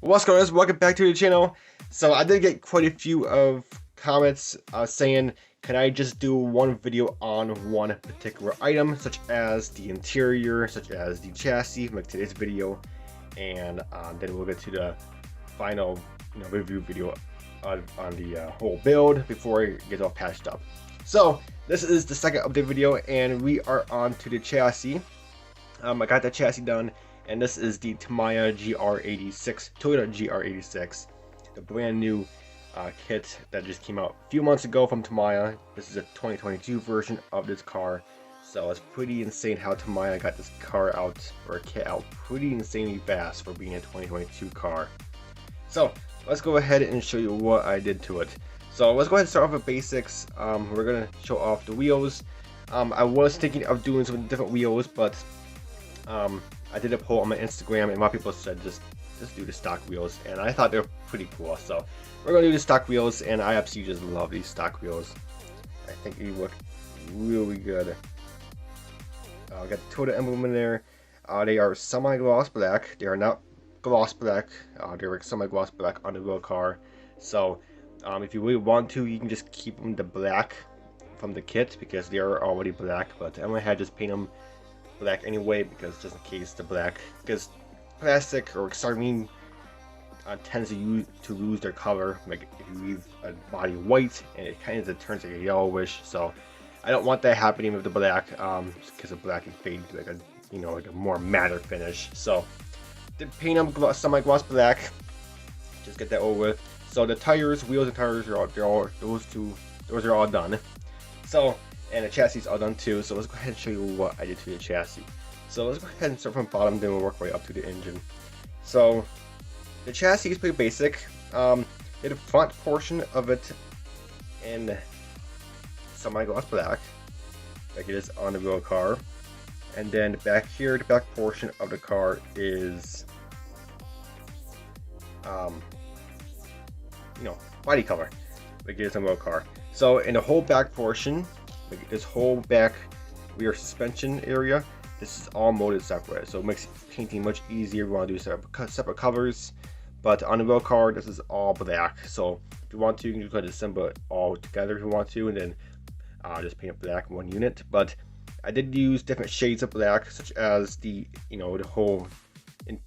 What's going on, guys? Welcome back to the channel. So I did get quite a few of comments saying, can I just do one video on one particular item, such as the interior, such as the chassis, like today's video, and then we'll get to the final review video on the whole build before it gets all patched up. So this is the second update video, and we are on to the chassis. I got the chassis done. And this is the Tamiya gr86, Toyota gr86, the brand new kit that just came out a few months ago from Tamiya. This is a 2022 version of this car, so it's pretty insane how Tamiya got this car out, or kit out, pretty insanely fast for being a 2022 car. So let's go ahead and show you what I did to it. So let's go ahead and start off with basics. We're gonna show off the wheels. I was thinking of doing some different wheels, but I did a poll on my Instagram, and a lot of people said just do the stock wheels, and I thought they were pretty cool. So we're gonna do the stock wheels, and I absolutely just love these stock wheels. I think they look really good. Got the Toyota emblem in there. They are semi-gloss black. They are not gloss black. They're semi-gloss black on the real car. So if you really want to, you can just keep them the black from the kit because they are already black. But I went ahead and just paint them black anyway, because just in case the black, because plastic or styrene tends to lose their color. Like if you leave a body white, and it kind of turns like a yellowish. So I don't want that happening with the black, because the black can fade to like a more matter finish. So did paint them semi-gloss black. Just get that over with. So the tires, wheels and tires are all those are all done. So. And the chassis is all done too, so let's go ahead and show you what I did to the chassis. So let's go ahead and start from bottom, then we'll work right up to the engine. So the chassis is pretty basic. Did the front portion of it in semi-gloss black, like it is on the real car. And then back here, the back portion of the car is body color, like it is on the real car. So in the whole back portion, this whole back rear suspension area, this is all molded separate, so it makes painting much easier. We want to do separate covers, but on the real car, this is all black. So if you want to, you can just go ahead and assemble it all together if you want to, and then just paint it black in one unit. But I did use different shades of black, such as the the whole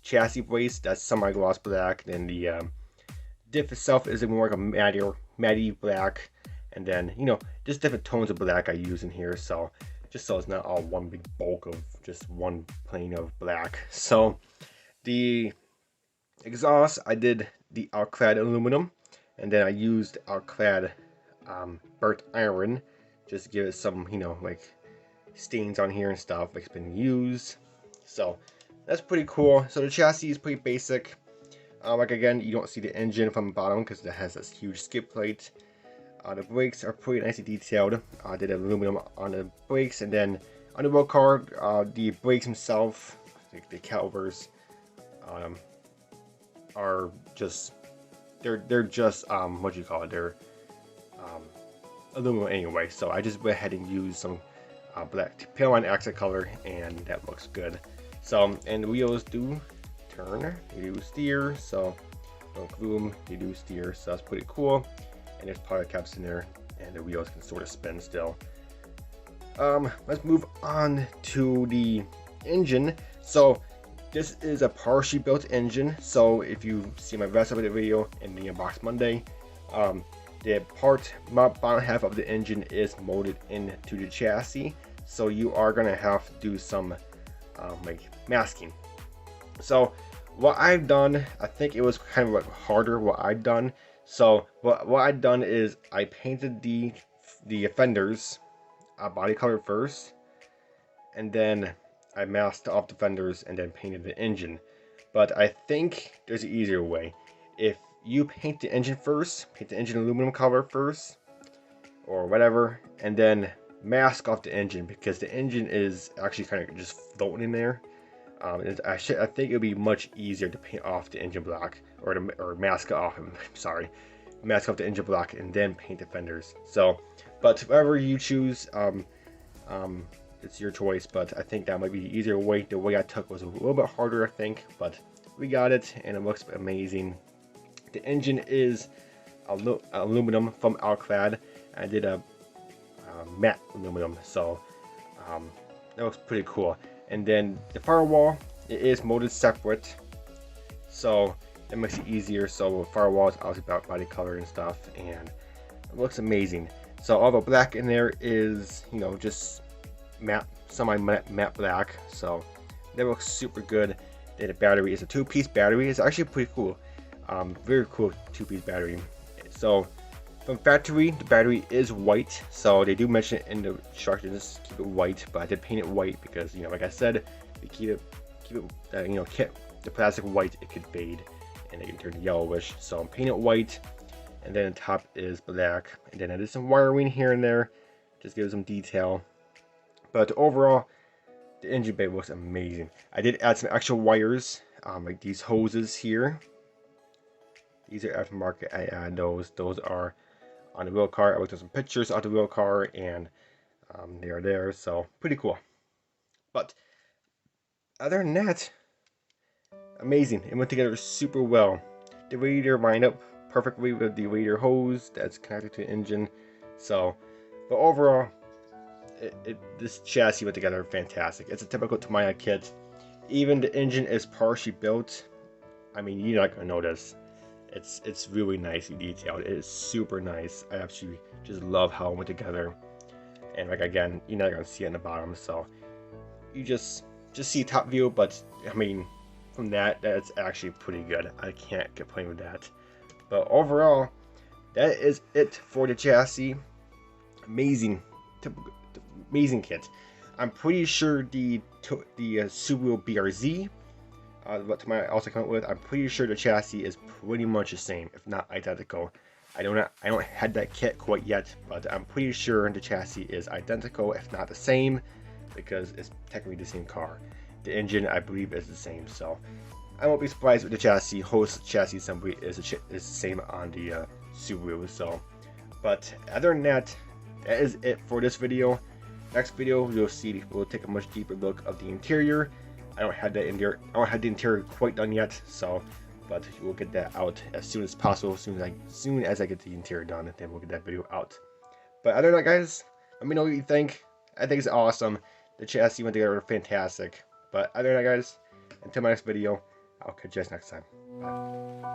chassis brace, that's semi-gloss black. Then the diff itself is more like a matty black. And then, just different tones of black I use in here, so just so it's not all one big bulk of just one plane of black. So the exhaust, I did the alclad aluminum, and then I used alclad burnt iron, just to give it some, like stains on here and stuff, like it's been used. So that's pretty cool. So the chassis is pretty basic. Like again, you don't see the engine from the bottom because it has this huge skid plate. The brakes are pretty nicely detailed. I did aluminum on the brakes, and then on the real car, the brakes themselves, the calipers, are just they're just what do you call it? They're aluminum anyway. So I just went ahead and used some black pale line accent color, and that looks good. So and the wheels do turn, they do steer. So don't glue them, they do steer. So that's pretty cool. And there's powder caps in there, and the wheels can sort of spin still. Let's move on to the engine. So this is a partially built engine. So if you see my rest of the video in the Unbox Monday, the bottom half of the engine is molded into the chassis. So you are gonna have to do some like masking. So what I've done, I think it was kind of like harder what I've done. So what I've done is I painted the fenders body color first, and then I masked off the fenders and then painted the engine. But I think there's an easier way. If you paint the engine first, paint the engine aluminum color first, or whatever, and then mask off the engine, because the engine is actually kind of just floating in there. I think it would be much easier to paint off the engine block, or mask it off. Sorry, mask off the engine block and then paint the fenders. So, but whatever you choose, it's your choice. But I think that might be the easier way. The way I took was a little bit harder, I think, but we got it, and it looks amazing. The engine is aluminum from Alclad. I did a matte aluminum, so that looks pretty cool. And then the firewall, it is molded separate, so that makes it easier. So firewall is obviously about body color and stuff, and it looks amazing. So all the black in there is, you know, just matte, semi-matte black, so that looks super good. Then the battery is a 2-piece battery. It's actually pretty cool. Very cool 2-piece battery. So from factory, the battery is white, so they do mention it in the instructions, keep it white, but I did paint it white because, you know, like I said, if you keep it, you know, the plastic white, it could fade and it can turn yellowish. So paint it white, and then the top is black, and then I did some wiring here and there, just give some detail. But overall, the engine bay looks amazing. I did add some extra wires, like these hoses here. These are aftermarket. I add those. Those are on the wheel car. I looked at some pictures of the wheel car, and they are there. So pretty cool. But other than that, amazing. It went together super well. The radiator lined up perfectly with the radiator hose that's connected to the engine. So, but overall, this chassis went together fantastic. It's a typical Tamiya kit. Even the engine is partially built. I mean, you're not gonna notice. It's really nicely detailed. It is super nice. I actually just love how it went together. And like again, you're not gonna see it in the bottom, so you just see top view. But I mean, from that's actually pretty good. I can't complain with that. But overall, that is it for the chassis. Amazing, amazing kit. I'm pretty sure the Subaru BRZ, what Tamiya also came up with, I'm pretty sure the chassis is pretty much the same, if not identical. I don't have that kit quite yet, but I'm pretty sure the chassis is identical, if not the same, because it's technically the same car. The engine, I believe, is the same, so I won't be surprised if the chassis, whole chassis assembly is the same on the Subaru. So, but other than that, that is it for this video. Next video, you'll see we'll take a much deeper look of the interior. I don't have the interior quite done yet, so but we'll get that out as soon as possible. As soon as I get the interior done, then we'll get that video out. But other than that, guys, let me know what you think. I think it's awesome. The chassis went together fantastic. But other than that, guys, until my next video, I'll catch you guys next time. Bye.